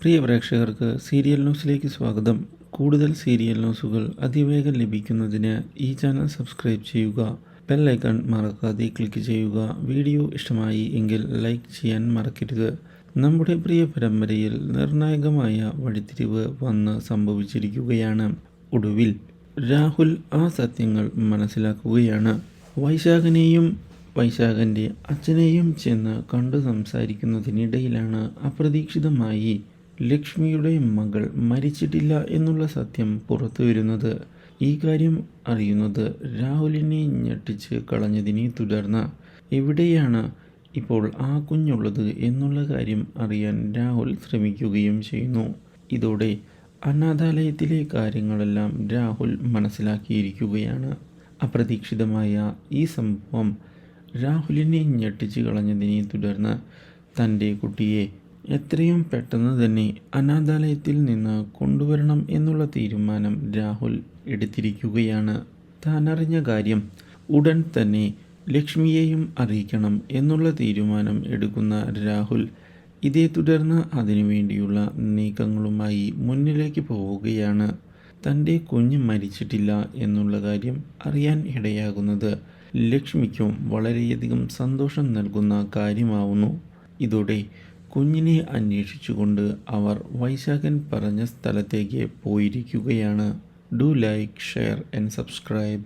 പ്രിയ പ്രേക്ഷകർക്ക് സീരിയൽ ന്യൂസിലേക്ക് സ്വാഗതം. കൂടുതൽ സീരിയൽ ന്യൂസുകൾ അതിവേഗം ലഭിക്കുന്നതിന് ഈ ചാനൽ സബ്സ്ക്രൈബ് ചെയ്യുക. ബെൽ ഐക്കൺ മറക്കാതെ ക്ലിക്ക് ചെയ്യുക. വീഡിയോ ഇഷ്ടമായി എങ്കിൽ ലൈക്ക് ചെയ്യാൻ മറക്കരുത്. നമ്മുടെ പ്രിയ പരമ്പരയിൽ നിർണായകമായ വഴിത്തിരിവ് വന്ന് സംഭവിച്ചിരിക്കുകയാണ്. ഒടുവിൽ രാഹുൽ ആ സത്യങ്ങൾ മനസ്സിലാക്കുകയാണ്. വൈശാഖൻ്റെ അച്ഛനെയും ചെന്ന് കണ്ടു സംസാരിക്കുന്നതിനിടയിലാണ് അപ്രതീക്ഷിതമായി ലക്ഷ്മിയുടെ മകൾ മരിച്ചിട്ടില്ല എന്നുള്ള സത്യം പുറത്തു വരുന്നത്. ഈ കാര്യം അറിയുന്നത് രാഹുലിനെ ഞെട്ടിച്ച് കളഞ്ഞതിനെ തുടർന്ന് എവിടെയാണ് ഇപ്പോൾ ആ കുഞ്ഞുള്ളത് എന്നുള്ള കാര്യം അറിയാൻ രാഹുൽ ശ്രമിക്കുകയും ചെയ്യുന്നു. ഇതോടെ അനാഥാലയത്തിലെ കാര്യങ്ങളെല്ലാം രാഹുൽ മനസ്സിലാക്കിയിരിക്കുകയാണ്. അപ്രതീക്ഷിതമായ ഈ സംഭവം രാഹുലിനെ ഞെട്ടിച്ച് കളഞ്ഞതിനെ തുടർന്ന് തൻ്റെ കുട്ടിയെ എത്രയും പെട്ടെന്ന് തന്നെ അനാഥാലയത്തിൽ നിന്ന് കൊണ്ടുവരണം എന്നുള്ള തീരുമാനം രാഹുൽ എടുത്തിരിക്കുകയാണ്. താനറിഞ്ഞ കാര്യം ഉടൻ തന്നെ ലക്ഷ്മിയെയും അറിയിക്കണം എന്നുള്ള തീരുമാനം എടുക്കുന്ന രാഹുൽ ഇതേ തുടർന്ന് അതിനുവേണ്ടിയുള്ള നീക്കങ്ങളുമായി മുന്നിലേക്ക് പോവുകയാണ്. തൻ്റെ കുഞ്ഞ് മരിച്ചിട്ടില്ല എന്നുള്ള കാര്യം അറിയാൻ ഇടയാകുന്നത് ലക്ഷ്മിക്കും വളരെയധികം സന്തോഷം നൽകുന്ന കാര്യമാവുന്നു. ഇതോടെ കുഞ്ഞിനെ അന്വേഷിച്ചുകൊണ്ട് അവർ വൈശാഖൻ പറഞ്ഞ സ്ഥലത്തേക്ക് പോയിരിക്കുകയാണ്. Do like, share and subscribe.